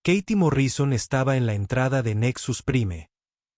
Katie Morrison estaba en la entrada de Nexus Prime,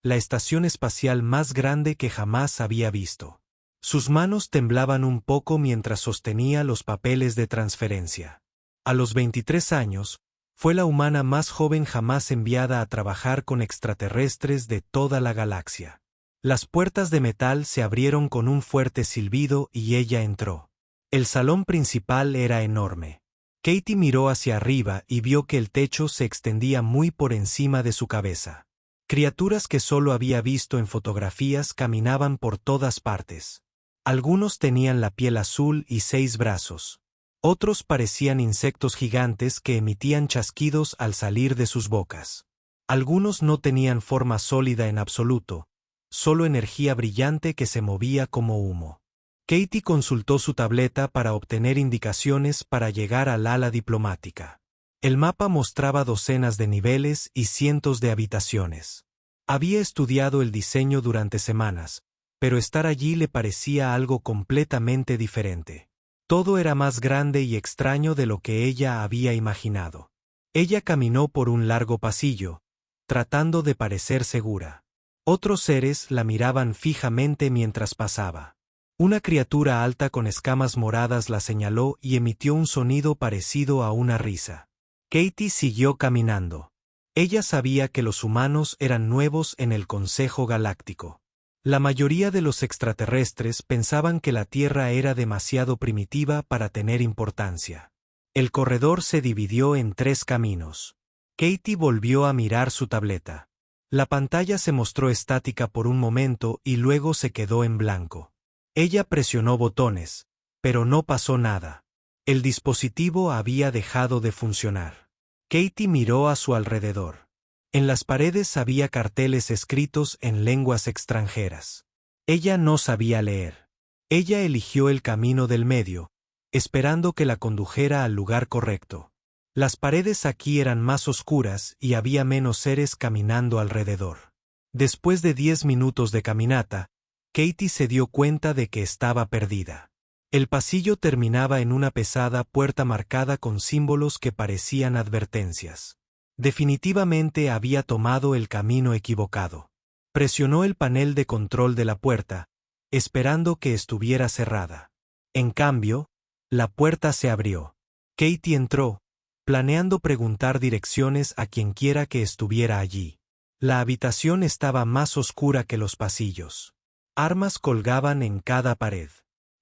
la estación espacial más grande que jamás había visto. Sus manos temblaban un poco mientras sostenía los papeles de transferencia. A los 23 años, fue la humana más joven jamás enviada a trabajar con extraterrestres de toda la galaxia. Las puertas de metal se abrieron con un fuerte silbido y ella entró. El salón principal era enorme. Katie miró hacia arriba y vio que el techo se extendía muy por encima de su cabeza. Criaturas que solo había visto en fotografías caminaban por todas partes. Algunos tenían la piel azul y 6 brazos. Otros parecían insectos gigantes que emitían chasquidos al salir de sus bocas. Algunos no tenían forma sólida en absoluto, solo energía brillante que se movía como humo. Katie consultó su tableta para obtener indicaciones para llegar al ala diplomática. El mapa mostraba docenas de niveles y cientos de habitaciones. Había estudiado el diseño durante semanas, pero estar allí le parecía algo completamente diferente. Todo era más grande y extraño de lo que ella había imaginado. Ella caminó por un largo pasillo, tratando de parecer segura. Otros seres la miraban fijamente mientras pasaba. Una criatura alta con escamas moradas la señaló y emitió un sonido parecido a una risa. Katie siguió caminando. Ella sabía que los humanos eran nuevos en el Consejo Galáctico. La mayoría de los extraterrestres pensaban que la Tierra era demasiado primitiva para tener importancia. El corredor se dividió en 3 caminos. Katie volvió a mirar su tableta. La pantalla se mostró estática por un momento y luego se quedó en blanco. Ella presionó botones, pero no pasó nada. El dispositivo había dejado de funcionar. Katie miró a su alrededor. En las paredes había carteles escritos en lenguas extranjeras. Ella no sabía leer. Ella eligió el camino del medio, esperando que la condujera al lugar correcto. Las paredes aquí eran más oscuras y había menos seres caminando alrededor. Después de 10 minutos de caminata, Katie se dio cuenta de que estaba perdida. El pasillo terminaba en una pesada puerta marcada con símbolos que parecían advertencias. Definitivamente había tomado el camino equivocado. Presionó el panel de control de la puerta, esperando que estuviera cerrada. En cambio, la puerta se abrió. Katie entró, planeando preguntar direcciones a quienquiera que estuviera allí. La habitación estaba más oscura que los pasillos. Armas colgaban en cada pared.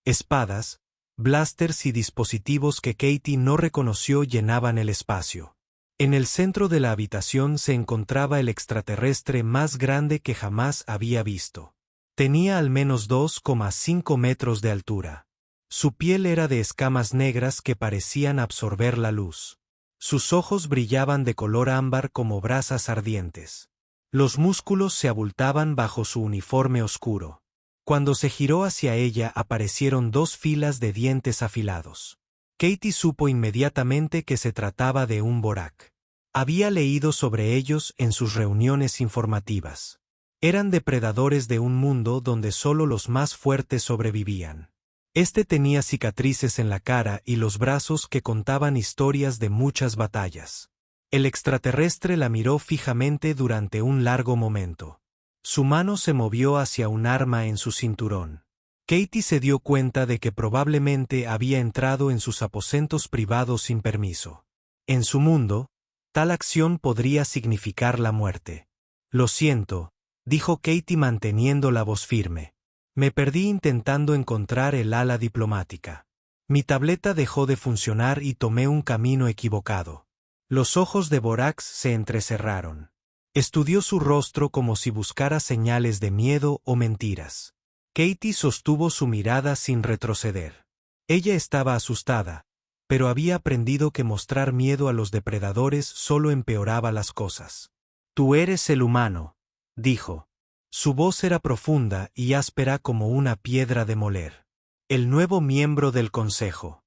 Espadas, blasters y dispositivos que Katie no reconoció llenaban el espacio. En el centro de la habitación se encontraba el extraterrestre más grande que jamás había visto. Tenía al menos 2,5 metros de altura. Su piel era de escamas negras que parecían absorber la luz. Sus ojos brillaban de color ámbar como brasas ardientes. Los músculos se abultaban bajo su uniforme oscuro. Cuando se giró hacia ella aparecieron 2 filas de dientes afilados. Katie supo inmediatamente que se trataba de un Borak. Había leído sobre ellos en sus reuniones informativas. Eran depredadores de un mundo donde solo los más fuertes sobrevivían. Este tenía cicatrices en la cara y los brazos que contaban historias de muchas batallas. El extraterrestre la miró fijamente durante un largo momento. Su mano se movió hacia un arma en su cinturón. Katie se dio cuenta de que probablemente había entrado en sus aposentos privados sin permiso. En su mundo, tal acción podría significar la muerte. Lo siento, dijo Katie manteniendo la voz firme. Me perdí intentando encontrar el ala diplomática. Mi tableta dejó de funcionar y tomé un camino equivocado. Los ojos de Borax se entrecerraron. Estudió su rostro como si buscara señales de miedo o mentiras. Katie sostuvo su mirada sin retroceder. Ella estaba asustada, pero había aprendido que mostrar miedo a los depredadores solo empeoraba las cosas. Tú eres el humano, dijo. Su voz era profunda y áspera como una piedra de moler. El nuevo miembro del consejo.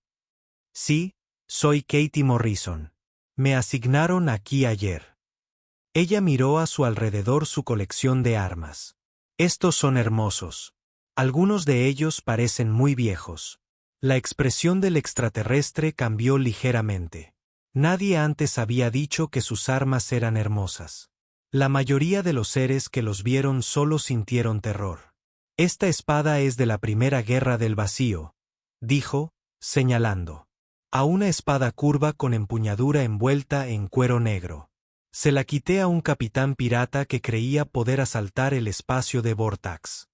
Sí, soy Katie Morrison. Me asignaron aquí ayer. Ella miró a su alrededor su colección de armas. Estos son hermosos. Algunos de ellos parecen muy viejos. La expresión del extraterrestre cambió ligeramente. Nadie antes había dicho que sus armas eran hermosas. La mayoría de los seres que los vieron solo sintieron terror. Esta espada es de la Primera Guerra del Vacío, dijo, señalando a una espada curva con empuñadura envuelta en cuero negro. Se la quité a un capitán pirata que creía poder asaltar el espacio de Vortax.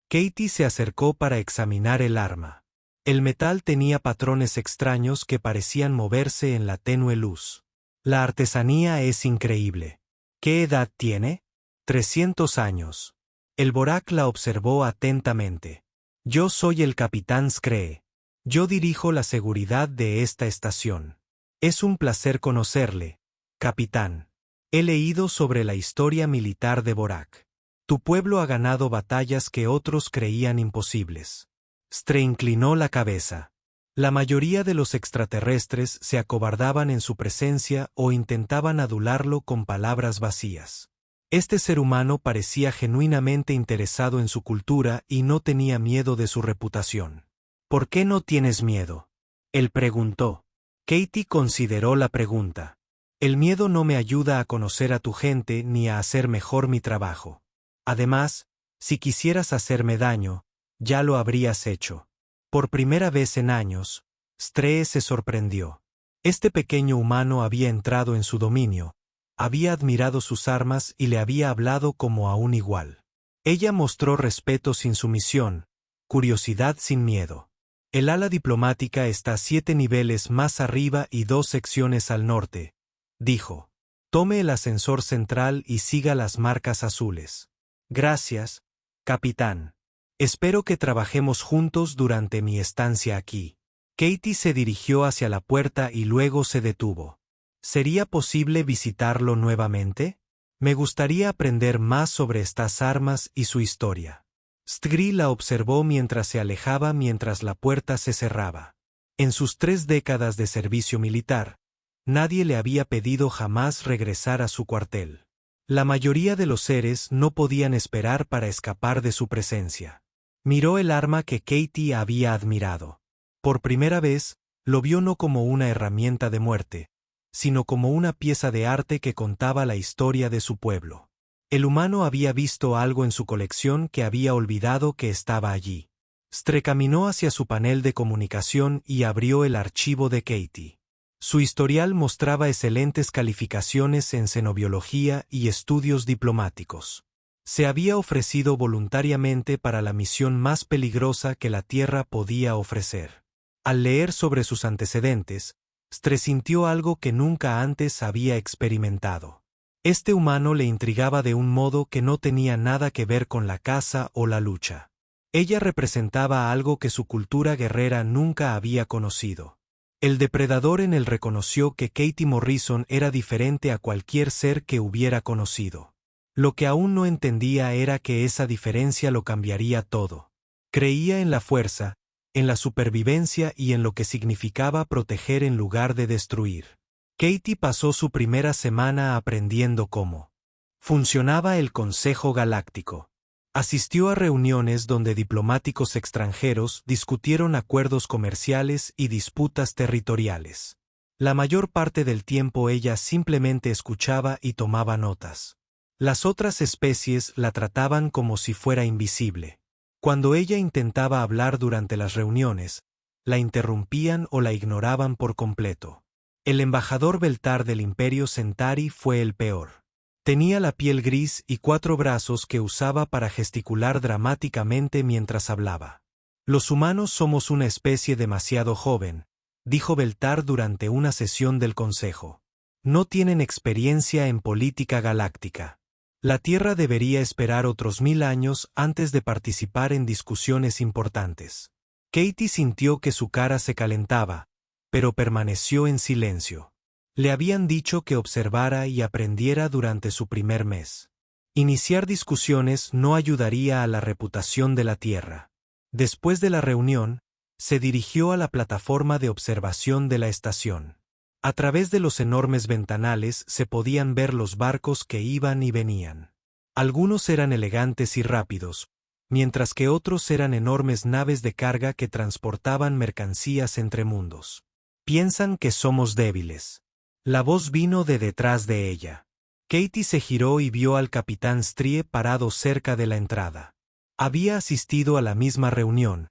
Katie se acercó para examinar el arma. El metal tenía patrones extraños que parecían moverse en la tenue luz. La artesanía es increíble. ¿Qué edad tiene? 300 años. El Borak la observó atentamente. Yo soy el capitán Scree. Yo dirijo la seguridad de esta estación. Es un placer conocerle, capitán. He leído sobre la historia militar de Borak. Tu pueblo ha ganado batallas que otros creían imposibles. Scree inclinó la cabeza. La mayoría de los extraterrestres se acobardaban en su presencia o intentaban adularlo con palabras vacías. Este ser humano parecía genuinamente interesado en su cultura y no tenía miedo de su reputación. ¿Por qué no tienes miedo? Él preguntó. Katie consideró la pregunta. El miedo no me ayuda a conocer a tu gente ni a hacer mejor mi trabajo. Además, si quisieras hacerme daño, ya lo habrías hecho. Por primera vez en años, Scree se sorprendió. Este pequeño humano había entrado en su dominio, había admirado sus armas y le había hablado como a un igual. Ella mostró respeto sin sumisión, curiosidad sin miedo. El ala diplomática está 7 niveles más arriba y 2 secciones al norte, dijo. Tome el ascensor central y siga las marcas azules. Gracias, capitán. Espero que trabajemos juntos durante mi estancia aquí. Katie se dirigió hacia la puerta y luego se detuvo. ¿Sería posible visitarlo nuevamente? Me gustaría aprender más sobre estas armas y su historia. Scree la observó mientras se alejaba mientras la puerta se cerraba. En sus 3 décadas de servicio militar, nadie le había pedido jamás regresar a su cuartel. La mayoría de los seres no podían esperar para escapar de su presencia. Miró el arma que Katie había admirado. Por primera vez, lo vio no como una herramienta de muerte, sino como una pieza de arte que contaba la historia de su pueblo. El humano había visto algo en su colección que había olvidado que estaba allí. Scree caminó hacia su panel de comunicación y abrió el archivo de Katie. Su historial mostraba excelentes calificaciones en xenobiología y estudios diplomáticos. Se había ofrecido voluntariamente para la misión más peligrosa que la Tierra podía ofrecer. Al leer sobre sus antecedentes, Scree sintió algo que nunca antes había experimentado. Este humano le intrigaba de un modo que no tenía nada que ver con la caza o la lucha. Ella representaba algo que su cultura guerrera nunca había conocido. El depredador en él reconoció que Katie Morrison era diferente a cualquier ser que hubiera conocido. Lo que aún no entendía era que esa diferencia lo cambiaría todo. Creía en la fuerza, en la supervivencia y en lo que significaba proteger en lugar de destruir. Katie pasó su primera semana aprendiendo cómo funcionaba el Consejo Galáctico. Asistió a reuniones donde diplomáticos extranjeros discutieron acuerdos comerciales y disputas territoriales. La mayor parte del tiempo ella simplemente escuchaba y tomaba notas. Las otras especies la trataban como si fuera invisible. Cuando ella intentaba hablar durante las reuniones, la interrumpían o la ignoraban por completo. El embajador Beltar del Imperio Centauri fue el peor. Tenía la piel gris y 4 brazos que usaba para gesticular dramáticamente mientras hablaba. Los humanos somos una especie demasiado joven, dijo Beltar durante una sesión del Consejo. No tienen experiencia en política galáctica. La Tierra debería esperar otros 1000 años antes de participar en discusiones importantes. Katie sintió que su cara se calentaba, pero permaneció en silencio. Le habían dicho que observara y aprendiera durante su primer mes. Iniciar discusiones no ayudaría a la reputación de la Tierra. Después de la reunión, se dirigió a la plataforma de observación de la estación. A través de los enormes ventanales se podían ver los barcos que iban y venían. Algunos eran elegantes y rápidos, mientras que otros eran enormes naves de carga que transportaban mercancías entre mundos. Piensan que somos débiles. La voz vino de detrás de ella. Katie se giró y vio al capitán Strie parado cerca de la entrada. Había asistido a la misma reunión,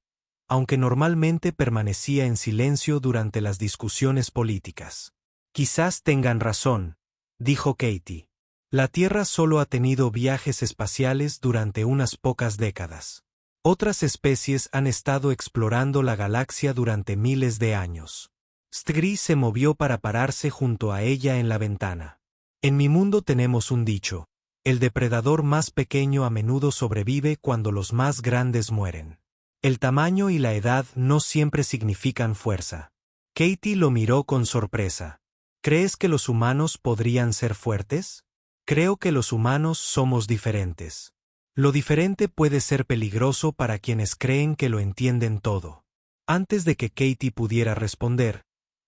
aunque normalmente permanecía en silencio durante las discusiones políticas. Quizás tengan razón, dijo Katie. La Tierra solo ha tenido viajes espaciales durante unas pocas décadas. Otras especies han estado explorando la galaxia durante miles de años. Strie se movió para pararse junto a ella en la ventana. En mi mundo tenemos un dicho: el depredador más pequeño a menudo sobrevive cuando los más grandes mueren. El tamaño y la edad no siempre significan fuerza. Katie lo miró con sorpresa. ¿Crees que los humanos podrían ser fuertes? Creo que los humanos somos diferentes. Lo diferente puede ser peligroso para quienes creen que lo entienden todo. Antes de que Katie pudiera responder,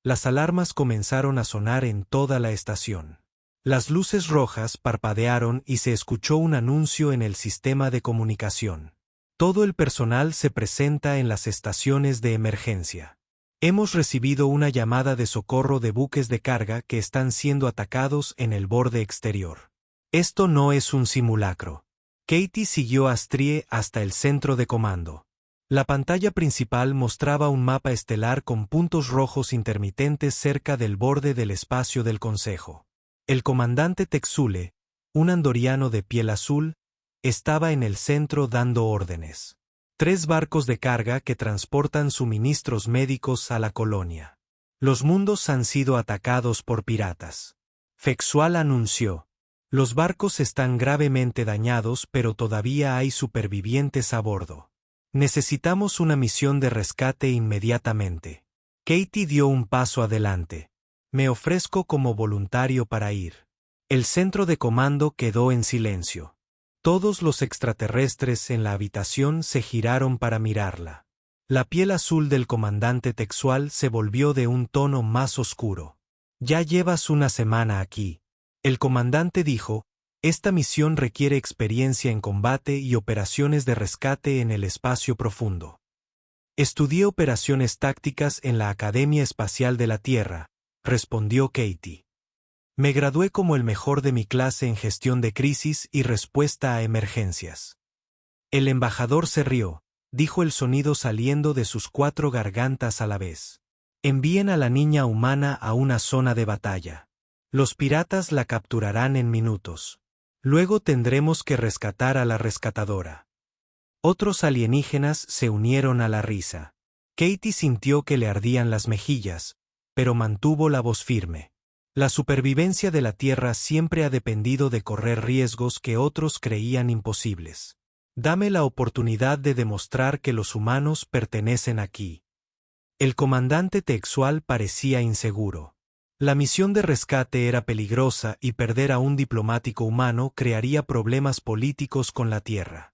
las alarmas comenzaron a sonar en toda la estación. Las luces rojas parpadearon y se escuchó un anuncio en el sistema de comunicación. Todo el personal se presenta en las estaciones de emergencia. Hemos recibido una llamada de socorro de buques de carga que están siendo atacados en el borde exterior. Esto no es un simulacro. Katie siguió a Strie hasta el centro de comando. La pantalla principal mostraba un mapa estelar con puntos rojos intermitentes cerca del borde del espacio del Consejo. El comandante Texule, un andoriano de piel azul, estaba en el centro dando órdenes. 3 barcos de carga que transportan suministros médicos a la colonia. Los mundos han sido atacados por piratas. Fexual anunció. Los barcos están gravemente dañados, pero todavía hay supervivientes a bordo. Necesitamos una misión de rescate inmediatamente. Katie dio un paso adelante. Me ofrezco como voluntario para ir. El centro de comando quedó en silencio. Todos los extraterrestres en la habitación se giraron para mirarla. La piel azul del comandante Texual se volvió de un tono más oscuro. Ya llevas una semana aquí. El comandante dijo, esta misión requiere experiencia en combate y operaciones de rescate en el espacio profundo. Estudié operaciones tácticas en la Academia Espacial de la Tierra, respondió Katie. Me gradué como el mejor de mi clase en gestión de crisis y respuesta a emergencias. El embajador se rió, dijo el sonido saliendo de sus 4 gargantas a la vez. Envíen a la niña humana a una zona de batalla. Los piratas la capturarán en minutos. Luego tendremos que rescatar a la rescatadora. Otros alienígenas se unieron a la risa. Katie sintió que le ardían las mejillas, pero mantuvo la voz firme. La supervivencia de la Tierra siempre ha dependido de correr riesgos que otros creían imposibles. Dame la oportunidad de demostrar que los humanos pertenecen aquí. El comandante Texual parecía inseguro. La misión de rescate era peligrosa y perder a un diplomático humano crearía problemas políticos con la Tierra.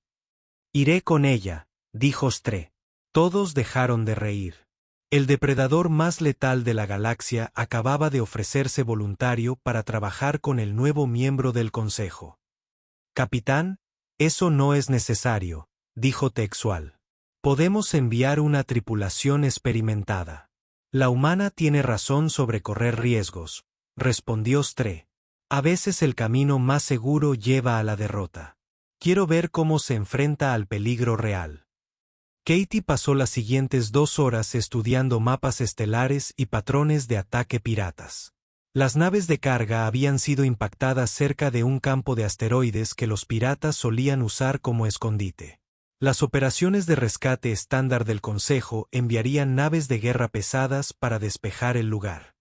Iré con ella, dijo Strie. Todos dejaron de reír. El depredador más letal de la galaxia acababa de ofrecerse voluntario para trabajar con el nuevo miembro del Consejo. Capitán, eso no es necesario, dijo Texual. Podemos enviar una tripulación experimentada. La humana tiene razón sobre correr riesgos, respondió Strie. A veces el camino más seguro lleva a la derrota. Quiero ver cómo se enfrenta al peligro real. Katie pasó las siguientes 2 horas estudiando mapas estelares y patrones de ataque piratas. Las naves de carga habían sido impactadas cerca de un campo de asteroides que los piratas solían usar como escondite. Las operaciones de rescate estándar del Consejo enviarían naves de guerra pesadas para despejar el lugar.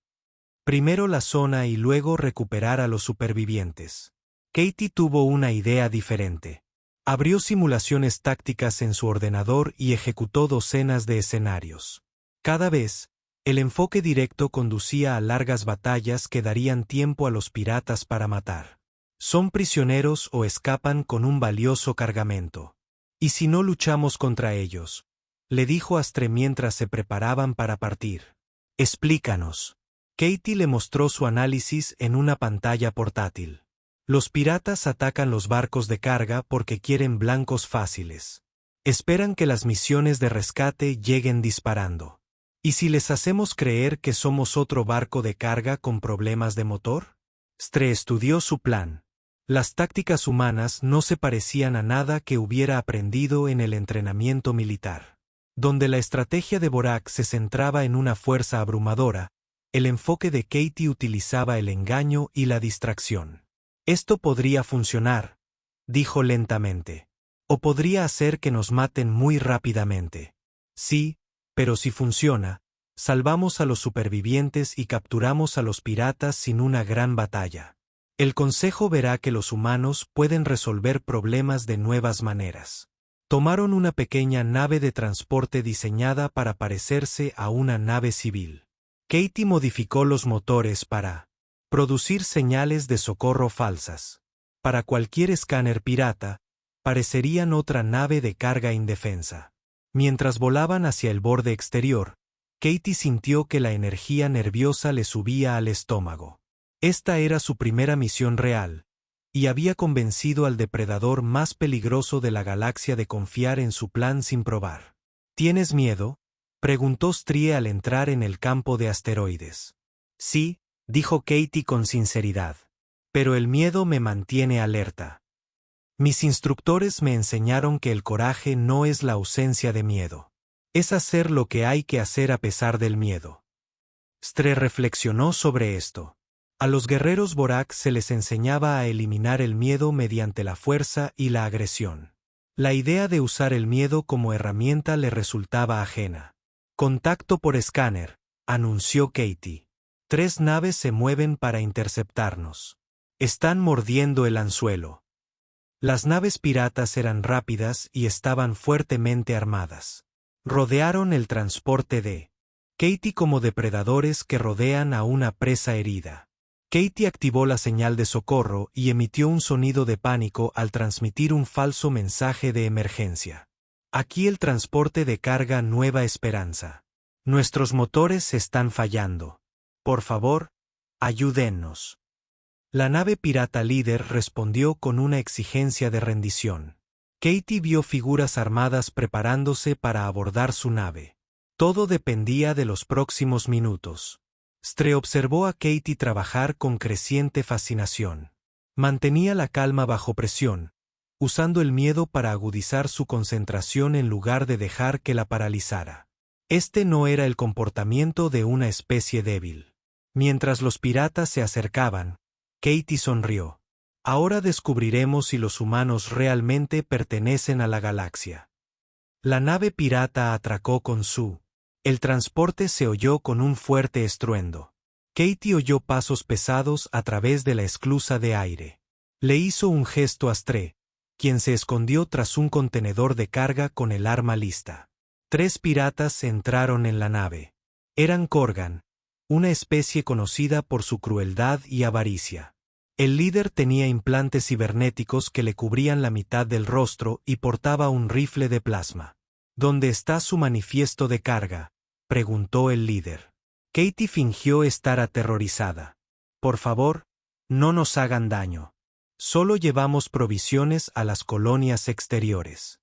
Primero la zona y luego recuperar a los supervivientes. Katie tuvo una idea diferente. Abrió simulaciones tácticas en su ordenador y ejecutó docenas de escenarios. Cada vez, el enfoque directo conducía a largas batallas que darían tiempo a los piratas para matar. Son prisioneros o escapan con un valioso cargamento. ¿Y si no luchamos contra ellos?, le dijo a Strie mientras se preparaban para partir. Explícanos. Katie le mostró su análisis en una pantalla portátil. Los piratas atacan los barcos de carga porque quieren blancos fáciles. Esperan que las misiones de rescate lleguen disparando. ¿Y si les hacemos creer que somos otro barco de carga con problemas de motor? Stre estudió su plan. Las tácticas humanas no se parecían a nada que hubiera aprendido en el entrenamiento militar. Donde la estrategia de Borak se centraba en una fuerza abrumadora, el enfoque de Katie utilizaba el engaño y la distracción. Esto podría funcionar, dijo lentamente. O podría hacer que nos maten muy rápidamente. Sí, pero si funciona, salvamos a los supervivientes y capturamos a los piratas sin una gran batalla. El Consejo verá que los humanos pueden resolver problemas de nuevas maneras. Tomaron una pequeña nave de transporte diseñada para parecerse a una nave civil. Katie modificó los motores para producir señales de socorro falsas. Para cualquier escáner pirata, parecerían otra nave de carga indefensa. Mientras volaban hacia el borde exterior, Katie sintió que la energía nerviosa le subía al estómago. Esta era su primera misión real, y había convencido al depredador más peligroso de la galaxia de confiar en su plan sin probar. ¿Tienes miedo?, preguntó Strie al entrar en el campo de asteroides. Sí, dijo Katie con sinceridad. Pero el miedo me mantiene alerta. Mis instructores me enseñaron que el coraje no es la ausencia de miedo. Es hacer lo que hay que hacer a pesar del miedo. Stre reflexionó sobre esto. A los guerreros Borak se les enseñaba a eliminar el miedo mediante la fuerza y la agresión. La idea de usar el miedo como herramienta le resultaba ajena. Contacto por escáner, anunció Katie. 3 naves se mueven para interceptarnos. Están mordiendo el anzuelo. Las naves piratas eran rápidas y estaban fuertemente armadas. Rodearon el transporte de Katie como depredadores que rodean a una presa herida. Katie activó la señal de socorro y emitió un sonido de pánico al transmitir un falso mensaje de emergencia. Aquí el transporte de carga Nueva Esperanza. Nuestros motores están fallando. Por favor, ayúdennos. La nave pirata líder respondió con una exigencia de rendición. Katie vio figuras armadas preparándose para abordar su nave. Todo dependía de los próximos minutos. Stre observó a Katie trabajar con creciente fascinación. Mantenía la calma bajo presión, usando el miedo para agudizar su concentración en lugar de dejar que la paralizara. Este no era el comportamiento de una especie débil. Mientras los piratas se acercaban, Katie sonrió. Ahora descubriremos si los humanos realmente pertenecen a la galaxia. La nave pirata atracó con su. El transporte se oyó con un fuerte estruendo. Katie oyó pasos pesados a través de la esclusa de aire. Le hizo un gesto a Stre, quien se escondió tras un contenedor de carga con el arma lista. 3 piratas entraron en la nave. Eran Korgan, una especie conocida por su crueldad y avaricia. El líder tenía implantes cibernéticos que le cubrían la mitad del rostro y portaba un rifle de plasma. ¿Dónde está su manifiesto de carga?, preguntó el líder. Katie fingió estar aterrorizada. Por favor, no nos hagan daño. Solo llevamos provisiones a las colonias exteriores.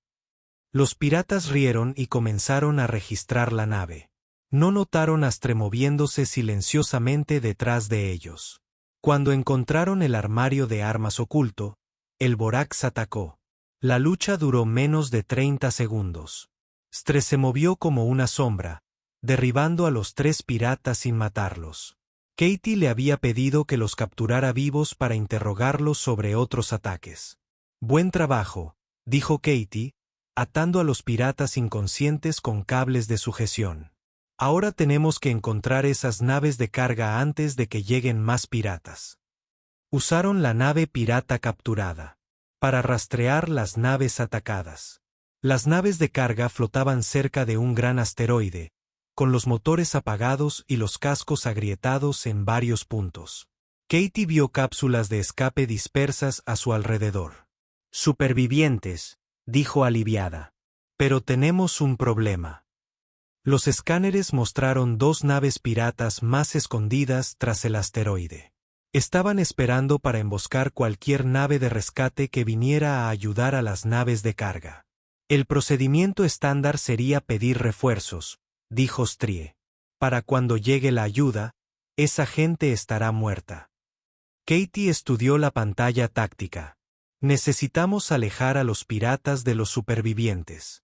Los piratas rieron y comenzaron a registrar la nave. No notaron a Stre moviéndose silenciosamente detrás de ellos. Cuando encontraron el armario de armas oculto, el Borax atacó. La lucha duró menos de 30 segundos. Stre se movió como una sombra, derribando a los 3 piratas sin matarlos. Katie le había pedido que los capturara vivos para interrogarlos sobre otros ataques. Buen trabajo, dijo Katie, atando a los piratas inconscientes con cables de sujeción. Ahora tenemos que encontrar esas naves de carga antes de que lleguen más piratas. Usaron la nave pirata capturada para rastrear las naves atacadas. Las naves de carga flotaban cerca de un gran asteroide, con los motores apagados y los cascos agrietados en varios puntos. Katie vio cápsulas de escape dispersas a su alrededor. Supervivientes, dijo aliviada. Pero tenemos un problema. Los escáneres mostraron 2 naves piratas más escondidas tras el asteroide. Estaban esperando para emboscar cualquier nave de rescate que viniera a ayudar a las naves de carga. El procedimiento estándar sería pedir refuerzos, dijo Strie. Para cuando llegue la ayuda, esa gente estará muerta. Katie estudió la pantalla táctica. Necesitamos alejar a los piratas de los supervivientes.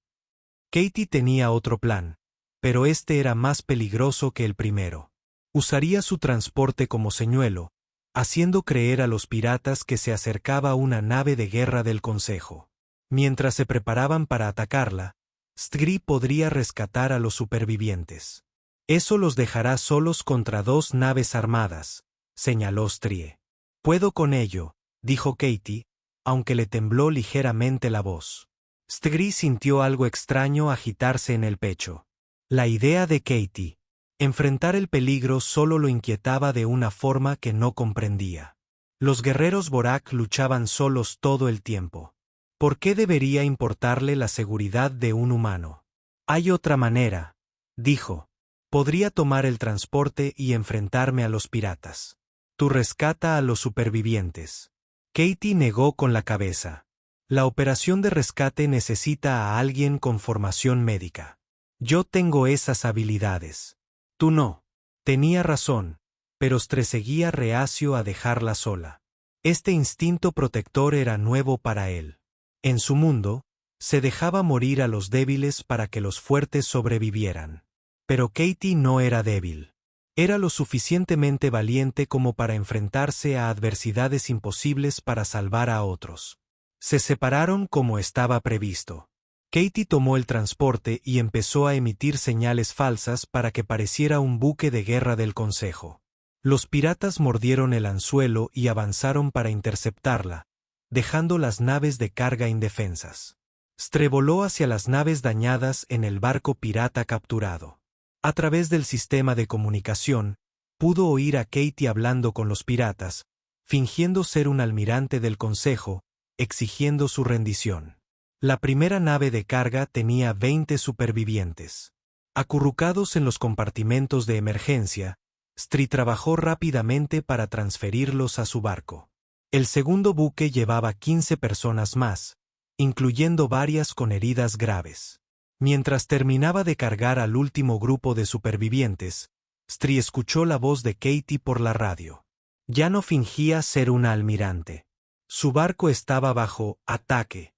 Katie tenía otro plan, pero este era más peligroso que el primero. Usaría su transporte como señuelo, haciendo creer a los piratas que se acercaba una nave de guerra del Consejo. Mientras se preparaban para atacarla, Stree podría rescatar a los supervivientes. Eso los dejará solos contra 2 naves armadas, señaló Stree. Puedo con ello, dijo Katie, aunque le tembló ligeramente la voz. Stree sintió algo extraño agitarse en el pecho. La idea de Katie. Enfrentar el peligro solo lo inquietaba de una forma que no comprendía. Los guerreros Borak luchaban solos todo el tiempo. ¿Por qué debería importarle la seguridad de un humano? Hay otra manera, dijo. Podría tomar el transporte y enfrentarme a los piratas. Tú rescata a los supervivientes. Katie negó con la cabeza. La operación de rescate necesita a alguien con formación médica. Yo tengo esas habilidades. Tú no. Tenía razón, pero Stree seguía reacio a dejarla sola. Este instinto protector era nuevo para él. En su mundo, se dejaba morir a los débiles para que los fuertes sobrevivieran. Pero Katie no era débil. Era lo suficientemente valiente como para enfrentarse a adversidades imposibles para salvar a otros. Se separaron como estaba previsto. Katie tomó el transporte y empezó a emitir señales falsas para que pareciera un buque de guerra del Consejo. Los piratas mordieron el anzuelo y avanzaron para interceptarla, dejando las naves de carga indefensas. Stree voló hacia las naves dañadas en el barco pirata capturado. A través del sistema de comunicación, pudo oír a Katie hablando con los piratas, fingiendo ser un almirante del Consejo, exigiendo su rendición. La primera nave de carga tenía 20 supervivientes. Acurrucados en los compartimentos de emergencia, Stree trabajó rápidamente para transferirlos a su barco. El segundo buque llevaba 15 personas más, incluyendo varias con heridas graves. Mientras terminaba de cargar al último grupo de supervivientes, Stree escuchó la voz de Katie por la radio. Ya no fingía ser una almirante. Su barco estaba bajo ataque.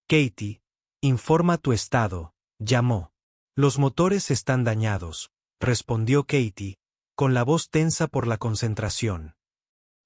Katie, informa tu estado, llamó. Los motores están dañados, respondió Katie, con la voz tensa por la concentración.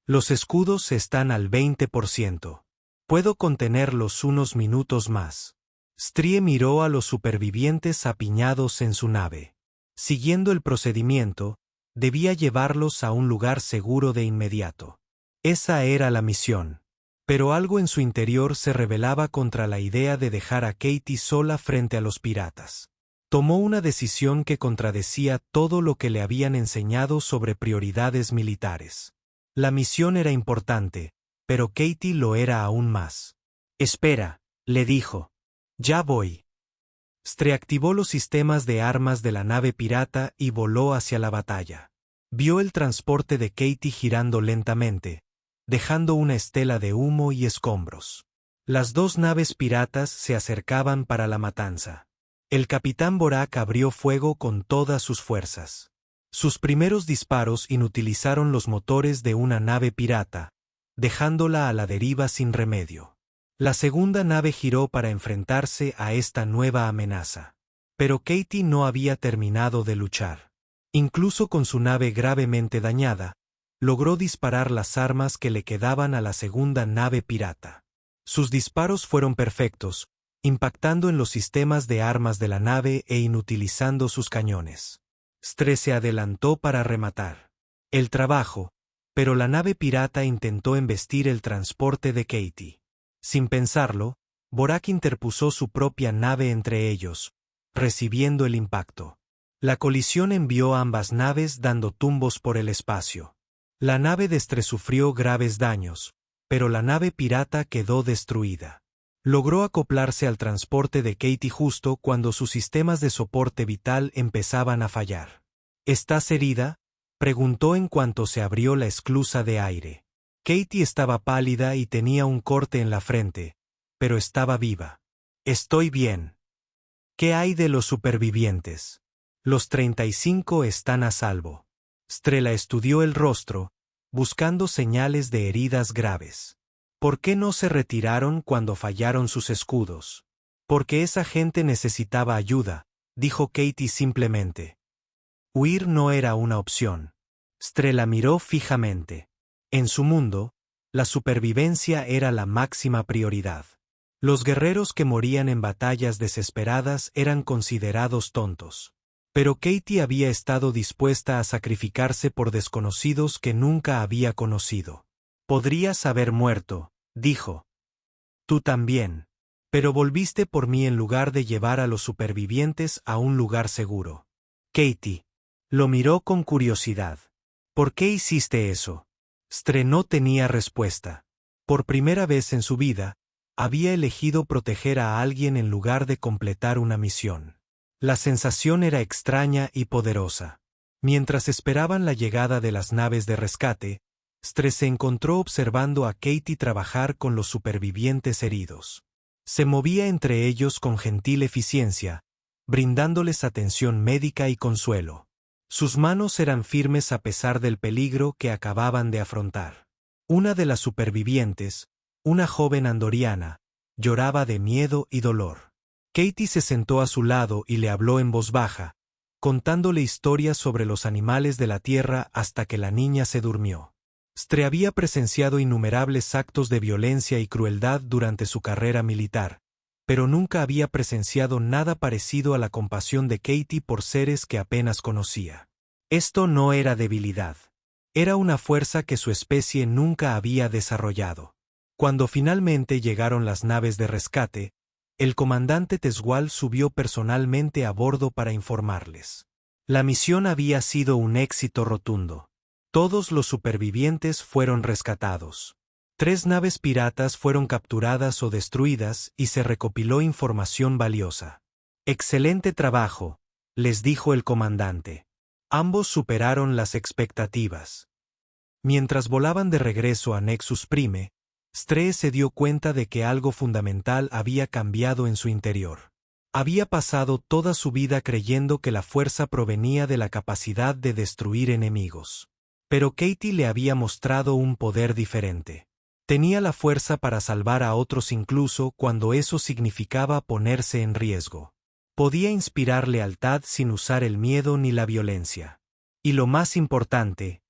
Los escudos están al 20%. Puedo contenerlos unos minutos más. Stree miró a los supervivientes apiñados en su nave. Siguiendo el procedimiento, debía llevarlos a un lugar seguro de inmediato. Esa era la misión. Pero algo en su interior se rebelaba contra la idea de dejar a Katie sola frente a los piratas. Tomó una decisión que contradecía todo lo que le habían enseñado sobre prioridades militares. La misión era importante, pero Katie lo era aún más. Espera, le dijo. Ya voy. Stree activó los sistemas de armas de la nave pirata y voló hacia la batalla. Vio el transporte de Katie girando lentamente, dejando una estela de humo y escombros. Las 2 naves piratas se acercaban para la matanza. El capitán Borak abrió fuego con todas sus fuerzas. Sus primeros disparos inutilizaron los motores de una nave pirata, dejándola a la deriva sin remedio. La segunda nave giró para enfrentarse a esta nueva amenaza. Pero Katie no había terminado de luchar. Incluso con su nave gravemente dañada, logró disparar las armas que le quedaban a la segunda nave pirata. Sus disparos fueron perfectos, impactando en los sistemas de armas de la nave e inutilizando sus cañones. Stree se adelantó para rematar el trabajo, pero la nave pirata intentó embestir el transporte de Katie. Sin pensarlo, Borak interpuso su propia nave entre ellos, recibiendo el impacto. La colisión envió a ambas naves dando tumbos por el espacio. La nave de Stree sufrió graves daños, pero la nave pirata quedó destruida. Logró acoplarse al transporte de Katie justo cuando sus sistemas de soporte vital empezaban a fallar. ¿Estás herida?, preguntó en cuanto se abrió la esclusa de aire. Katie estaba pálida y tenía un corte en la frente, pero estaba viva. Estoy bien. ¿Qué hay de los supervivientes? Los 35 están a salvo. Strela estudió el rostro, buscando señales de heridas graves. ¿Por qué no se retiraron cuando fallaron sus escudos? Porque esa gente necesitaba ayuda, dijo Katie simplemente. Huir no era una opción. Strela miró fijamente. En su mundo, la supervivencia era la máxima prioridad. Los guerreros que morían en batallas desesperadas eran considerados tontos. Pero Katie había estado dispuesta a sacrificarse por desconocidos que nunca había conocido. Podrías haber muerto, dijo. Tú también. Pero volviste por mí en lugar de llevar a los supervivientes a un lugar seguro. Katie lo miró con curiosidad. ¿Por qué hiciste eso? Strela no tenía respuesta. Por primera vez en su vida, había elegido proteger a alguien en lugar de completar una misión. La sensación era extraña y poderosa. Mientras esperaban la llegada de las naves de rescate, Strela se encontró observando a Katie trabajar con los supervivientes heridos. Se movía entre ellos con gentil eficiencia, brindándoles atención médica y consuelo. Sus manos eran firmes a pesar del peligro que acababan de afrontar. Una de las supervivientes, una joven andoriana, lloraba de miedo y dolor. Katie se sentó a su lado y le habló en voz baja, contándole historias sobre los animales de la tierra hasta que la niña se durmió. Strela había presenciado innumerables actos de violencia y crueldad durante su carrera militar, pero nunca había presenciado nada parecido a la compasión de Katie por seres que apenas conocía. Esto no era debilidad. Era una fuerza que su especie nunca había desarrollado. Cuando finalmente llegaron las naves de rescate, el comandante Teswal subió personalmente a bordo para informarles. La misión había sido un éxito rotundo. Todos los supervivientes fueron rescatados. 3 naves piratas fueron capturadas o destruidas y se recopiló información valiosa. Excelente trabajo, les dijo el comandante. Ambos superaron las expectativas. Mientras volaban de regreso a Nexus Prime, Strela se dio cuenta de que algo fundamental había cambiado en su interior. Había pasado toda su vida creyendo que la fuerza provenía de la capacidad de destruir enemigos. Pero Katie le había mostrado un poder diferente. Tenía la fuerza para salvar a otros incluso cuando eso significaba ponerse en riesgo. Podía inspirar lealtad sin usar el miedo ni la violencia. Y lo más importante,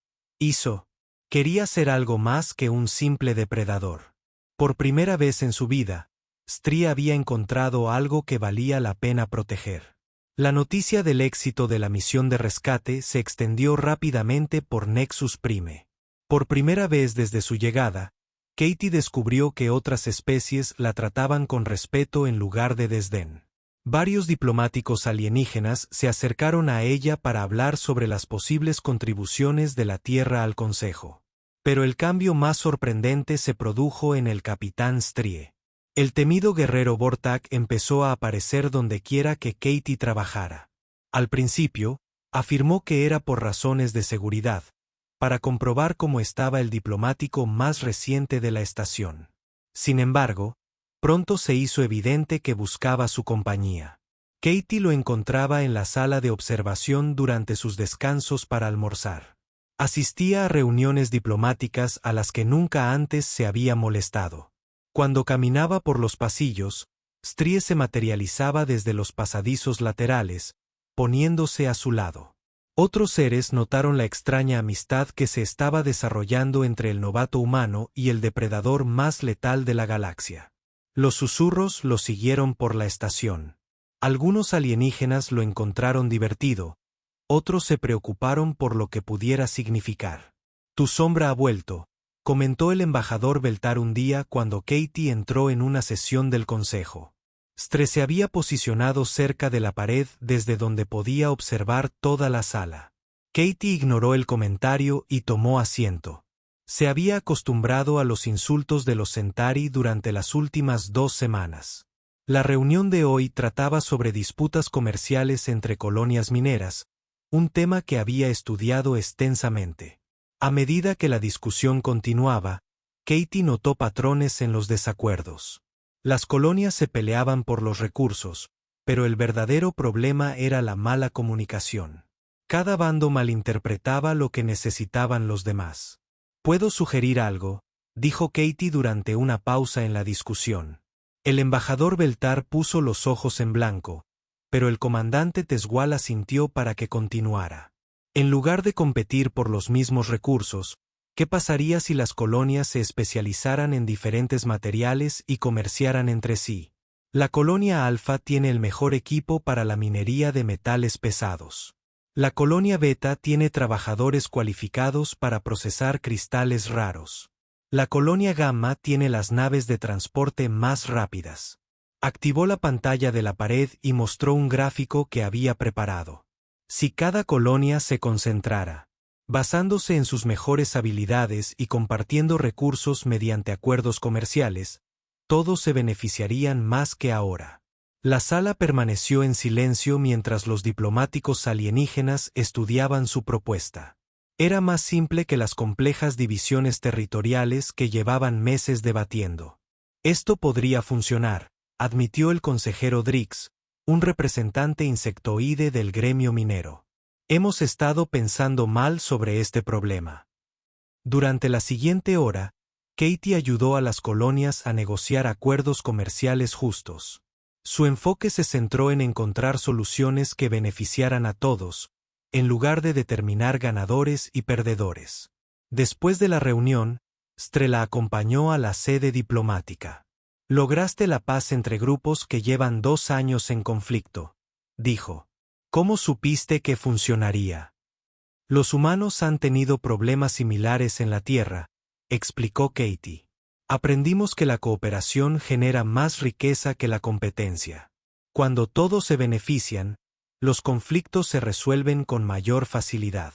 quería ser algo más que un simple depredador. Por primera vez en su vida, Strela había encontrado algo que valía la pena proteger. La noticia del éxito de la misión de rescate se extendió rápidamente por Nexus Prime. Por primera vez desde su llegada, Katie descubrió que otras especies la trataban con respeto en lugar de desdén. Varios diplomáticos alienígenas se acercaron a ella para hablar sobre las posibles contribuciones de la Tierra al Consejo. Pero el cambio más sorprendente se produjo en el capitán Strela. El temido guerrero Vortak empezó a aparecer dondequiera que Katie trabajara. Al principio, afirmó que era por razones de seguridad, para comprobar cómo estaba el diplomático más reciente de la estación. Sin embargo, pronto se hizo evidente que buscaba su compañía. Katie lo encontraba en la sala de observación durante sus descansos para almorzar. Asistía a reuniones diplomáticas a las que nunca antes se había molestado. Cuando caminaba por los pasillos, Strela se materializaba desde los pasadizos laterales, poniéndose a su lado. Otros seres notaron la extraña amistad que se estaba desarrollando entre el novato humano y el depredador más letal de la galaxia. Los susurros lo siguieron por la estación. Algunos alienígenas lo encontraron divertido, otros se preocuparon por lo que pudiera significar. Tu sombra ha vuelto, comentó el embajador Beltar un día cuando Katie entró en una sesión del consejo. Strela se había posicionado cerca de la pared desde donde podía observar toda la sala. Katie ignoró el comentario y tomó asiento. Se había acostumbrado a los insultos de los Centauri durante las últimas 2 semanas. La reunión de hoy trataba sobre disputas comerciales entre colonias mineras, un tema que había estudiado extensamente. A medida que la discusión continuaba, Katie notó patrones en los desacuerdos. Las colonias se peleaban por los recursos, pero el verdadero problema era la mala comunicación. Cada bando malinterpretaba lo que necesitaban los demás. «¿Puedo sugerir algo?», dijo Katie durante una pausa en la discusión. El embajador Beltar puso los ojos en blanco, pero el comandante Tesgual asintió para que continuara. En lugar de competir por los mismos recursos, ¿qué pasaría si las colonias se especializaran en diferentes materiales y comerciaran entre sí? La colonia Alfa tiene el mejor equipo para la minería de metales pesados. La colonia Beta tiene trabajadores cualificados para procesar cristales raros. La colonia Gamma tiene las naves de transporte más rápidas. Activó la pantalla de la pared y mostró un gráfico que había preparado. Si cada colonia se concentrara, basándose en sus mejores habilidades y compartiendo recursos mediante acuerdos comerciales, todos se beneficiarían más que ahora. La sala permaneció en silencio mientras los diplomáticos alienígenas estudiaban su propuesta. Era más simple que las complejas divisiones territoriales que llevaban meses debatiendo. Esto podría funcionar, admitió el consejero Drix, un representante insectoide del gremio minero. Hemos estado pensando mal sobre este problema. Durante la siguiente hora, Katie ayudó a las colonias a negociar acuerdos comerciales justos. Su enfoque se centró en encontrar soluciones que beneficiaran a todos, en lugar de determinar ganadores y perdedores. Después de la reunión, Stre la acompañó a la sede diplomática. «Lograste la paz entre grupos que llevan 2 años en conflicto», dijo. «¿Cómo supiste que funcionaría?» «Los humanos han tenido problemas similares en la Tierra», explicó Katie. «Aprendimos que la cooperación genera más riqueza que la competencia. Cuando todos se benefician, los conflictos se resuelven con mayor facilidad».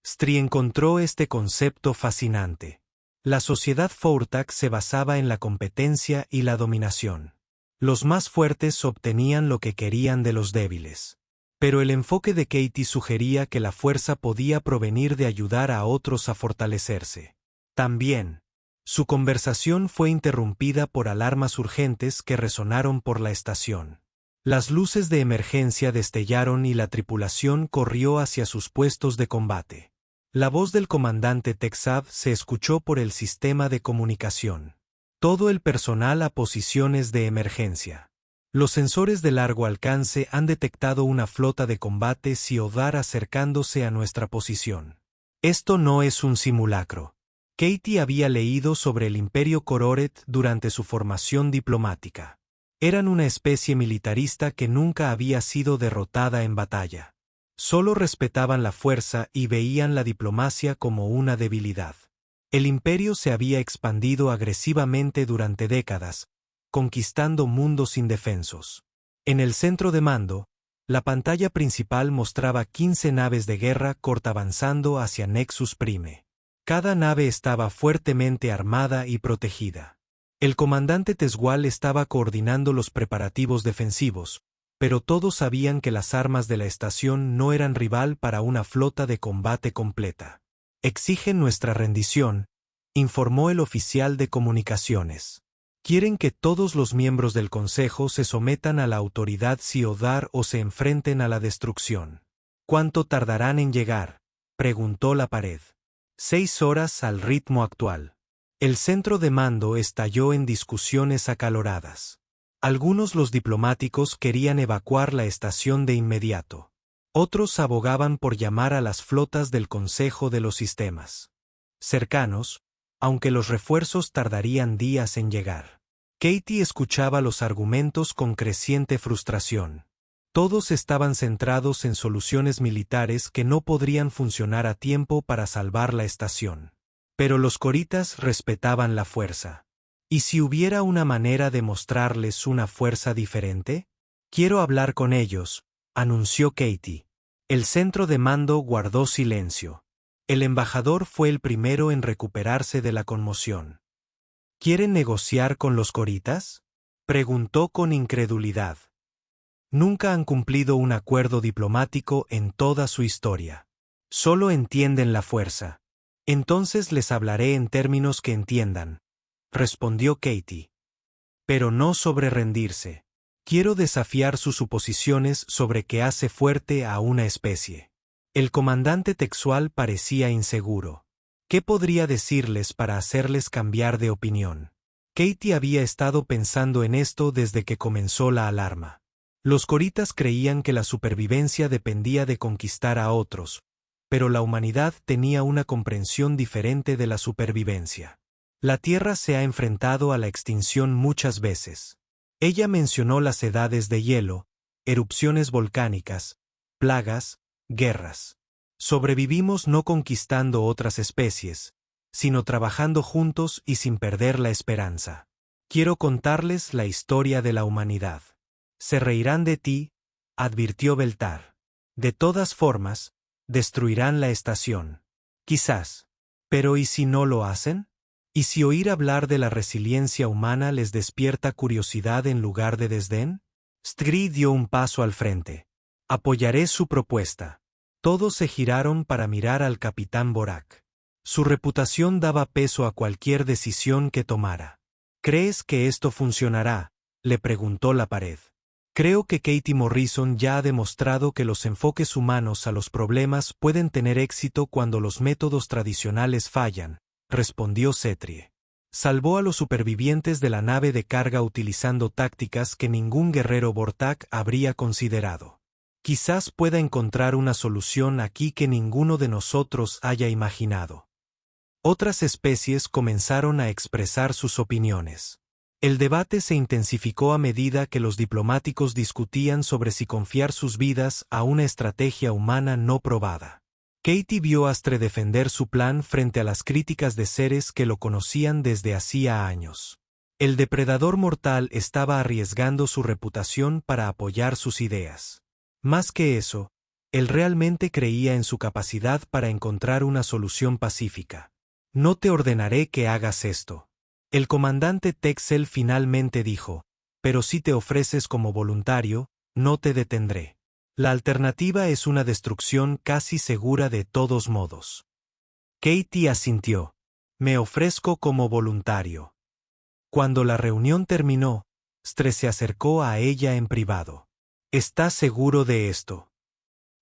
Stri encontró este concepto fascinante. La sociedad Fourtak se basaba en la competencia y la dominación. Los más fuertes obtenían lo que querían de los débiles. Pero el enfoque de Katie sugería que la fuerza podía provenir de ayudar a otros a fortalecerse. También, su conversación fue interrumpida por alarmas urgentes que resonaron por la estación. Las luces de emergencia destellaron y la tripulación corrió hacia sus puestos de combate. La voz del comandante Texab se escuchó por el sistema de comunicación. «Todo el personal a posiciones de emergencia. Los sensores de largo alcance han detectado una flota de combate Siodar acercándose a nuestra posición. Esto no es un simulacro». Katie había leído sobre el Imperio Kororet durante su formación diplomática. Eran una especie militarista que nunca había sido derrotada en batalla. Solo respetaban la fuerza y veían la diplomacia como una debilidad. El imperio se había expandido agresivamente durante décadas, conquistando mundos indefensos. En el centro de mando, la pantalla principal mostraba 15 naves de guerra cortavanzando hacia Nexus Prime. Cada nave estaba fuertemente armada y protegida. El comandante Tesgual estaba coordinando los preparativos defensivos, pero todos sabían que las armas de la estación no eran rival para una flota de combate completa. «Exigen nuestra rendición», informó el oficial de comunicaciones. «Quieren que todos los miembros del Consejo se sometan a la autoridad Siodar o se enfrenten a la destrucción». «¿Cuánto tardarán en llegar?», preguntó la pared. 6 horas al ritmo actual. El centro de mando estalló en discusiones acaloradas. Los diplomáticos querían evacuar la estación de inmediato. Otros abogaban por llamar a las flotas del Consejo de los Sistemas cercanos, aunque los refuerzos tardarían días en llegar. Katie escuchaba los argumentos con creciente frustración. Todos estaban centrados en soluciones militares que no podrían funcionar a tiempo para salvar la estación. Pero los coritas respetaban la fuerza. ¿Y si hubiera una manera de mostrarles una fuerza diferente? «Quiero hablar con ellos», anunció Katie. El centro de mando guardó silencio. El embajador fue el primero en recuperarse de la conmoción. «¿Quieren negociar con los coritas?», preguntó con incredulidad. «Nunca han cumplido un acuerdo diplomático en toda su historia. Solo entienden la fuerza. Entonces les hablaré en términos que entiendan», respondió Katie. «Pero no sobre rendirse. Quiero desafiar sus suposiciones sobre que hace fuerte a una especie. El comandante Texual parecía inseguro. ¿Qué podría decirles para hacerles cambiar de opinión? Katie había estado pensando en esto desde que comenzó la alarma. Los coritas creían que la supervivencia dependía de conquistar a otros, pero la humanidad tenía una comprensión diferente de la supervivencia. La Tierra se ha enfrentado a la extinción muchas veces. Ella mencionó las edades de hielo, erupciones volcánicas, plagas, guerras. Sobrevivimos no conquistando otras especies, sino trabajando juntos y sin perder la esperanza. Quiero contarles la historia de la humanidad. Se reirán de ti, advirtió Beltar. De todas formas, destruirán la estación. Quizás. Pero ¿y si no lo hacen? ¿Y si oír hablar de la resiliencia humana les despierta curiosidad en lugar de desdén? Stgri dio un paso al frente. Apoyaré su propuesta. Todos se giraron para mirar al capitán Borak. Su reputación daba peso a cualquier decisión que tomara. ¿Crees que esto funcionará?, le preguntó la pared. Creo que Katie Morrison ya ha demostrado que los enfoques humanos a los problemas pueden tener éxito cuando los métodos tradicionales fallan, respondió Cetrie. Salvó a los supervivientes de la nave de carga utilizando tácticas que ningún guerrero Vortak habría considerado. Quizás pueda encontrar una solución aquí que ninguno de nosotros haya imaginado. Otras especies comenzaron a expresar sus opiniones. El debate se intensificó a medida que los diplomáticos discutían sobre si confiar sus vidas a una estrategia humana no probada. Katie vio a Astre defender su plan frente a las críticas de seres que lo conocían desde hacía años. El depredador mortal estaba arriesgando su reputación para apoyar sus ideas. Más que eso, él realmente creía en su capacidad para encontrar una solución pacífica. No te ordenaré que hagas esto. El comandante Texel finalmente dijo, pero si te ofreces como voluntario, no te detendré. La alternativa es una destrucción casi segura de todos modos. Katie asintió. Me ofrezco como voluntario. Cuando la reunión terminó, Stre se acercó a ella en privado. ¿Estás seguro de esto?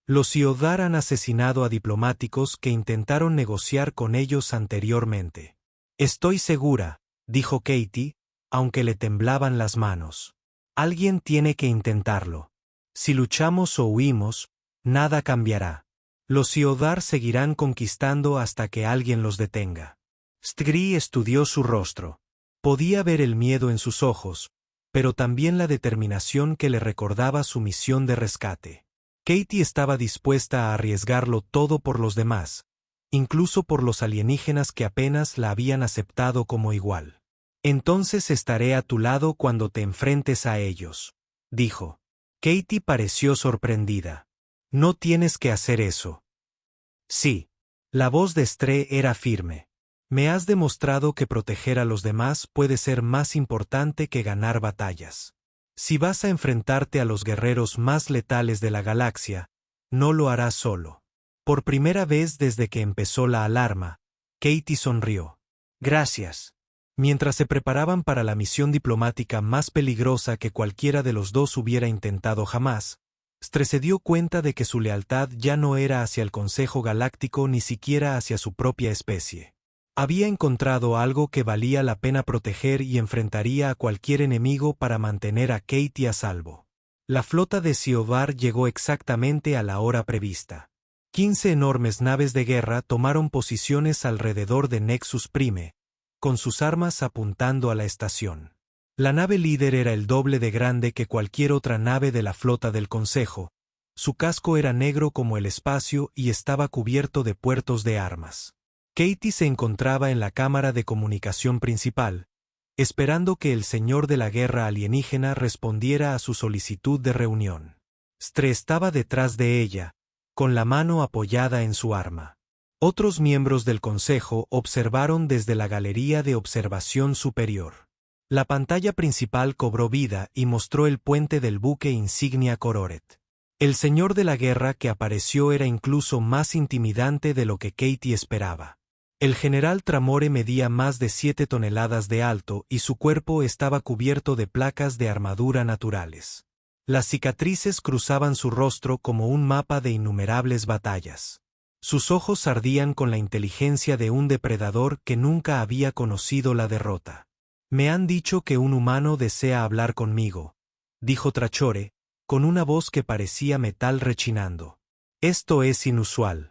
Los Iodar han asesinado a diplomáticos que intentaron negociar con ellos anteriormente. Estoy segura, dijo Katie, aunque le temblaban las manos. Alguien tiene que intentarlo. Si luchamos o huimos, nada cambiará. Los Iodar seguirán conquistando hasta que alguien los detenga. Stgri estudió su rostro. Podía ver el miedo en sus ojos, pero también la determinación que le recordaba su misión de rescate. Katie estaba dispuesta a arriesgarlo todo por los demás, incluso por los alienígenas que apenas la habían aceptado como igual. Entonces estaré a tu lado cuando te enfrentes a ellos, dijo. Katie pareció sorprendida. No tienes que hacer eso. Sí. La voz de Stre era firme. Me has demostrado que proteger a los demás puede ser más importante que ganar batallas. Si vas a enfrentarte a los guerreros más letales de la galaxia, no lo harás solo. Por primera vez desde que empezó la alarma, Katie sonrió. Gracias. Mientras se preparaban para la misión diplomática más peligrosa que cualquiera de los dos hubiera intentado jamás, Stre se dio cuenta de que su lealtad ya no era hacia el Consejo Galáctico ni siquiera hacia su propia especie. Había encontrado algo que valía la pena proteger y enfrentaría a cualquier enemigo para mantener a Katie a salvo. La flota de Siobar llegó exactamente a la hora prevista. 15 enormes naves de guerra tomaron posiciones alrededor de Nexus Prime, con sus armas apuntando a la estación. La nave líder era el doble de grande que cualquier otra nave de la flota del Consejo. Su casco era negro como el espacio y estaba cubierto de puertos de armas. Katie se encontraba en la cámara de comunicación principal, esperando que el señor de la guerra alienígena respondiera a su solicitud de reunión. Stre estaba detrás de ella, con la mano apoyada en su arma. Otros miembros del consejo observaron desde la galería de observación superior. La pantalla principal cobró vida y mostró el puente del buque insignia Cororet. El señor de la guerra que apareció era incluso más intimidante de lo que Katie esperaba. El general Tramore medía más de 7 toneladas de alto y su cuerpo estaba cubierto de placas de armadura naturales. Las cicatrices cruzaban su rostro como un mapa de innumerables batallas. Sus ojos ardían con la inteligencia de un depredador que nunca había conocido la derrota. «Me han dicho que un humano desea hablar conmigo», dijo Trachore, con una voz que parecía metal rechinando. «Esto es inusual.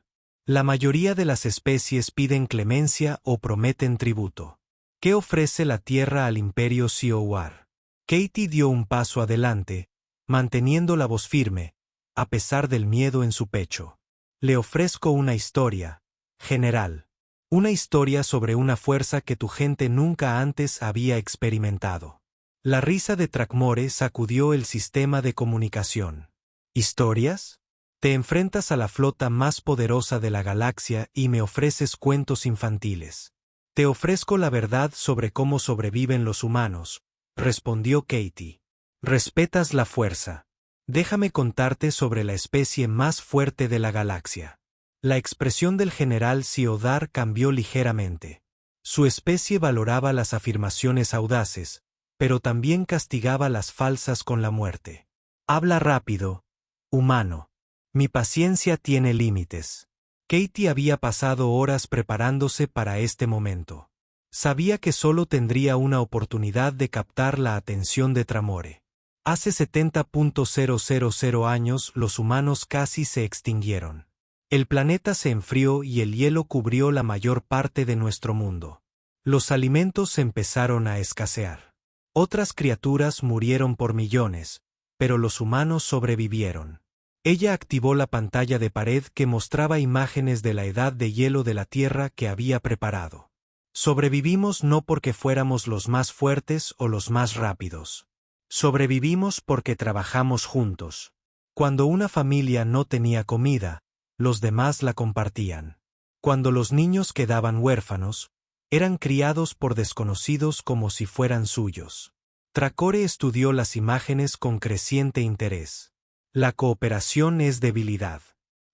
La mayoría de las especies piden clemencia o prometen tributo. ¿Qué ofrece la Tierra al Imperio Siowar?» Katie dio un paso adelante, manteniendo la voz firme, a pesar del miedo en su pecho. «Le ofrezco una historia, general. Una historia sobre una fuerza que tu gente nunca antes había experimentado». La risa de Trakmore sacudió el sistema de comunicación. «¿Historias? Te enfrentas a la flota más poderosa de la galaxia y me ofreces cuentos infantiles. Te ofrezco la verdad sobre cómo sobreviven los humanos», respondió Katie. «Respetas la fuerza. Déjame contarte sobre la especie más fuerte de la galaxia». La expresión del general Siodar cambió ligeramente. Su especie valoraba las afirmaciones audaces, pero también castigaba las falsas con la muerte. «Habla rápido, humano. Mi paciencia tiene límites». Katie había pasado horas preparándose para este momento. Sabía que solo tendría una oportunidad de captar la atención de Tramore. Hace 70.000 años los humanos casi se extinguieron. El planeta se enfrió y el hielo cubrió la mayor parte de nuestro mundo. Los alimentos empezaron a escasear. Otras criaturas murieron por millones, pero los humanos sobrevivieron. Ella activó la pantalla de pared que mostraba imágenes de la edad de hielo de la Tierra que había preparado. Sobrevivimos no porque fuéramos los más fuertes o los más rápidos. Sobrevivimos porque trabajamos juntos. Cuando una familia no tenía comida, los demás la compartían. Cuando los niños quedaban huérfanos, eran criados por desconocidos como si fueran suyos. Trakore estudió las imágenes con creciente interés. La cooperación es debilidad.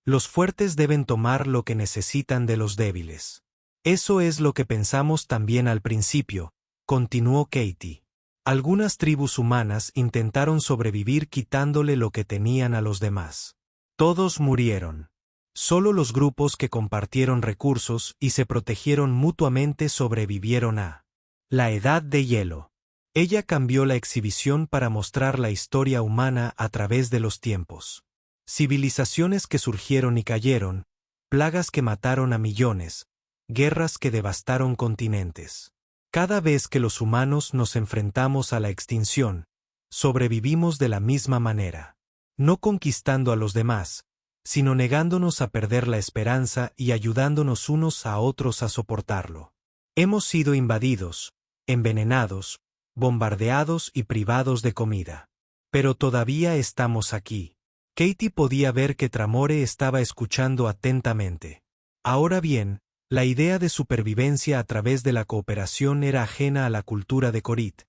Los fuertes deben tomar lo que necesitan de los débiles. Eso es lo que pensamos también al principio, continuó Katie. Algunas tribus humanas intentaron sobrevivir quitándole lo que tenían a los demás. Todos murieron. Solo los grupos que compartieron recursos y se protegieron mutuamente sobrevivieron a la Edad de Hielo. Ella cambió la exhibición para mostrar la historia humana a través de los tiempos. Civilizaciones que surgieron y cayeron, plagas que mataron a millones, guerras que devastaron continentes. Cada vez que los humanos nos enfrentamos a la extinción, sobrevivimos de la misma manera. No conquistando a los demás, sino negándonos a perder la esperanza y ayudándonos unos a otros a soportarlo. Hemos sido invadidos, envenenados, bombardeados y privados de comida. Pero todavía estamos aquí. Katie podía ver que Tramore estaba escuchando atentamente. Ahora bien, la idea de supervivencia a través de la cooperación era ajena a la cultura de Korit,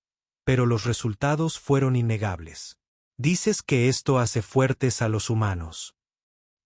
pero los resultados fueron innegables. «¿Dices que esto hace fuertes a los humanos?»,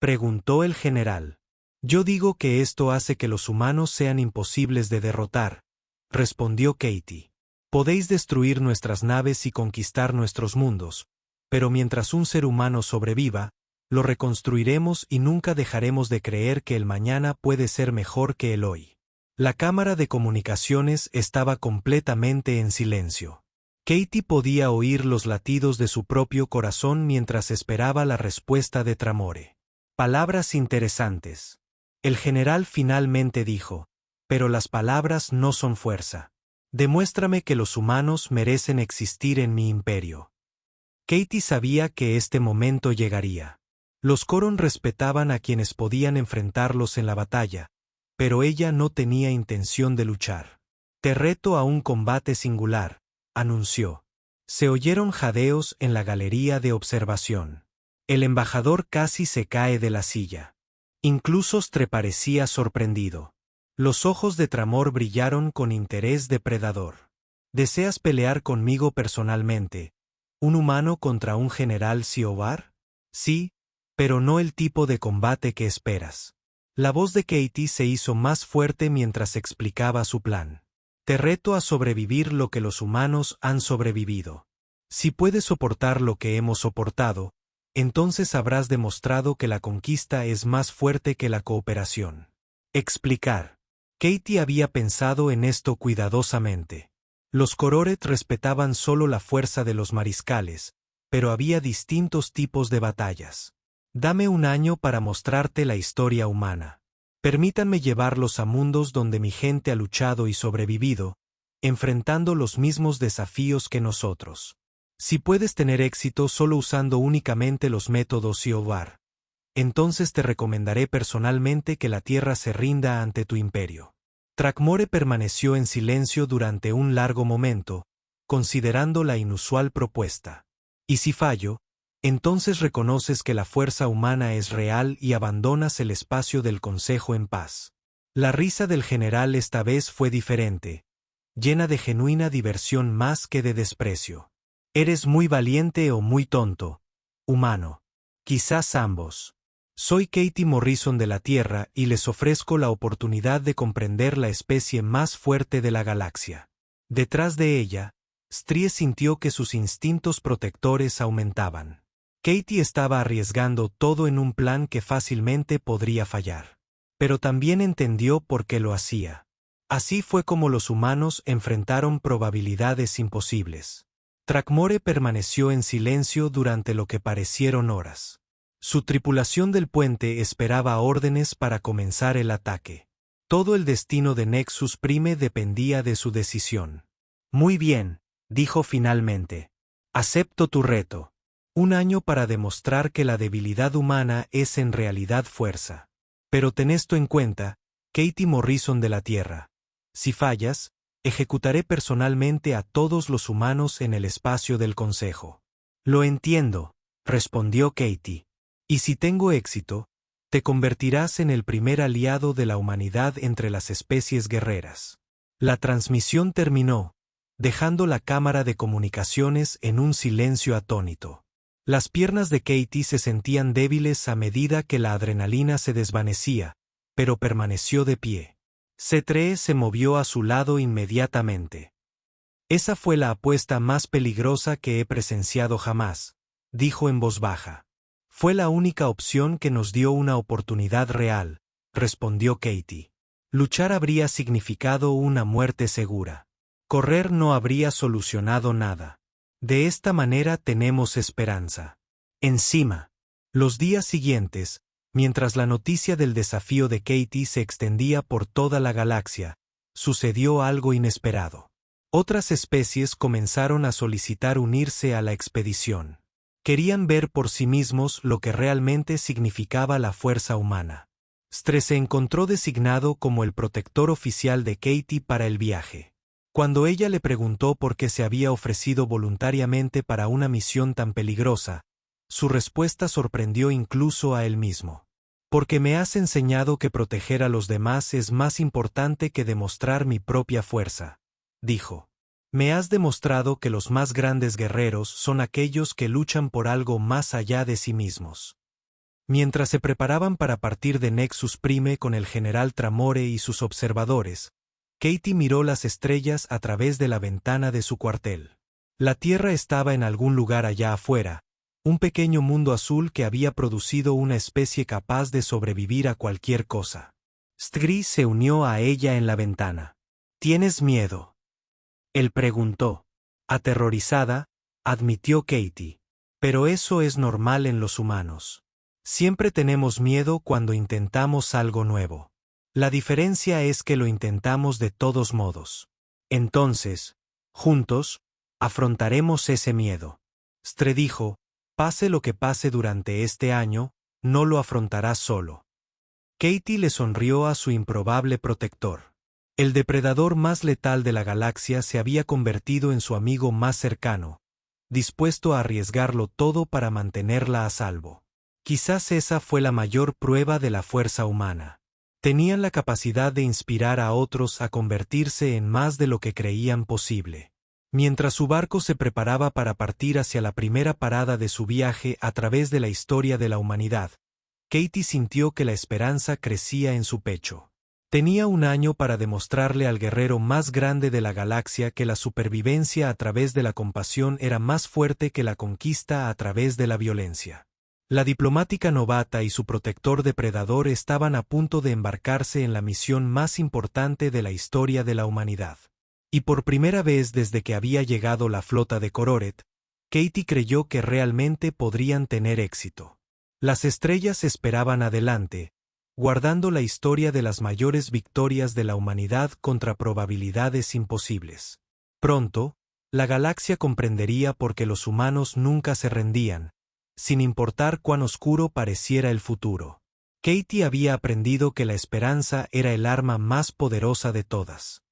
preguntó el general. «Yo digo que esto hace que los humanos sean imposibles de derrotar», respondió Katie. «Podéis destruir nuestras naves y conquistar nuestros mundos, pero mientras un ser humano sobreviva, lo reconstruiremos y nunca dejaremos de creer que el mañana puede ser mejor que el hoy». La cámara de comunicaciones estaba completamente en silencio. Katie podía oír los latidos de su propio corazón mientras esperaba la respuesta de Tramore. «Palabras interesantes». El general finalmente dijo, «pero las palabras no son fuerza. Demuéstrame que los humanos merecen existir en mi imperio». Katie sabía que este momento llegaría. Los Coron respetaban a quienes podían enfrentarlos en la batalla, pero ella no tenía intención de luchar. «Te reto a un combate singular», anunció. Se oyeron jadeos en la galería de observación. El embajador casi se cae de la silla. Incluso Stre parecía sorprendido. Los ojos de Tramor brillaron con interés depredador. «¿Deseas pelear conmigo personalmente? ¿Un humano contra un general Siowar?» «Sí, pero no el tipo de combate que esperas». La voz de Katie se hizo más fuerte mientras explicaba su plan. Te reto a sobrevivir lo que los humanos han sobrevivido. Si puedes soportar lo que hemos soportado, entonces habrás demostrado que la conquista es más fuerte que la cooperación. Explicar. Katie había pensado en esto cuidadosamente. Los Kororet respetaban solo la fuerza de los mariscales, pero había distintos tipos de batallas. Dame un año para mostrarte la historia humana. Permítanme llevarlos a mundos donde mi gente ha luchado y sobrevivido, enfrentando los mismos desafíos que nosotros. Si puedes tener éxito solo usando únicamente los métodos Siobar, entonces te recomendaré personalmente que la tierra se rinda ante tu imperio. Thrakmore permaneció en silencio durante un largo momento, considerando la inusual propuesta. ¿Y si fallo? Entonces reconoces que la fuerza humana es real y abandonas el espacio del consejo en paz. La risa del general esta vez fue diferente, llena de genuina diversión más que de desprecio. Eres muy valiente o muy tonto, humano. Quizás ambos. Soy Katie Morrison de la Tierra y les ofrezco la oportunidad de comprender la especie más fuerte de la galaxia. Detrás de ella, Strie sintió que sus instintos protectores aumentaban. Katie estaba arriesgando todo en un plan que fácilmente podría fallar. Pero también entendió por qué lo hacía. Así fue como los humanos enfrentaron probabilidades imposibles. Thrakmore permaneció en silencio durante lo que parecieron horas. Su tripulación del puente esperaba órdenes para comenzar el ataque. Todo el destino de Nexus Prime dependía de su decisión. Muy bien, dijo finalmente. Acepto tu reto. Un año para demostrar que la debilidad humana es en realidad fuerza. Pero ten esto en cuenta, Katie Morrison de la Tierra. Si fallas, ejecutaré personalmente a todos los humanos en el espacio del Consejo. Lo entiendo, respondió Katie. Y si tengo éxito, te convertirás en el primer aliado de la humanidad entre las especies guerreras. La transmisión terminó, dejando la cámara de comunicaciones en un silencio atónito. Las piernas de Katie se sentían débiles a medida que la adrenalina se desvanecía, pero permaneció de pie. C3 se movió a su lado inmediatamente. Esa fue la apuesta más peligrosa que he presenciado jamás, dijo en voz baja. Fue la única opción que nos dio una oportunidad real, respondió Katie. Luchar habría significado una muerte segura. Correr no habría solucionado nada. De esta manera tenemos esperanza. Encima, los días siguientes, mientras la noticia del desafío de Katie se extendía por toda la galaxia, sucedió algo inesperado. Otras especies comenzaron a solicitar unirse a la expedición. Querían ver por sí mismos lo que realmente significaba la fuerza humana. Strie se encontró designado como el protector oficial de Katie para el viaje. Cuando ella le preguntó por qué se había ofrecido voluntariamente para una misión tan peligrosa, su respuesta sorprendió incluso a él mismo. Porque me has enseñado que proteger a los demás es más importante que demostrar mi propia fuerza, dijo. Me has demostrado que los más grandes guerreros son aquellos que luchan por algo más allá de sí mismos. Mientras se preparaban para partir de Nexus Prime con el general Thrakmore y sus observadores, Katie miró las estrellas a través de la ventana de su cuartel. La Tierra estaba en algún lugar allá afuera, un pequeño mundo azul que había producido una especie capaz de sobrevivir a cualquier cosa. Strie se unió a ella en la ventana. ¿Tienes miedo?, él preguntó. Aterrorizada, admitió Katie. Pero eso es normal en los humanos. Siempre tenemos miedo cuando intentamos algo nuevo. La diferencia es que lo intentamos de todos modos. Entonces, juntos, afrontaremos ese miedo. Strie dijo, pase lo que pase durante este año, no lo afrontarás solo. Katie le sonrió a su improbable protector. El depredador más letal de la galaxia se había convertido en su amigo más cercano, dispuesto a arriesgarlo todo para mantenerla a salvo. Quizás esa fue la mayor prueba de la fuerza humana. Tenían la capacidad de inspirar a otros a convertirse en más de lo que creían posible. Mientras su barco se preparaba para partir hacia la primera parada de su viaje a través de la historia de la humanidad, Katie sintió que la esperanza crecía en su pecho. Tenía un año para demostrarle al guerrero más grande de la galaxia que la supervivencia a través de la compasión era más fuerte que la conquista a través de la violencia. La diplomática novata y su protector depredador estaban a punto de embarcarse en la misión más importante de la historia de la humanidad. Y por primera vez desde que había llegado la flota de Cororet, Katie creyó que realmente podrían tener éxito. Las estrellas esperaban adelante, guardando la historia de las mayores victorias de la humanidad contra probabilidades imposibles. Pronto, la galaxia comprendería por qué los humanos nunca se rendían, sin importar cuán oscuro pareciera el futuro. Katie había aprendido que la esperanza era el arma más poderosa de todas.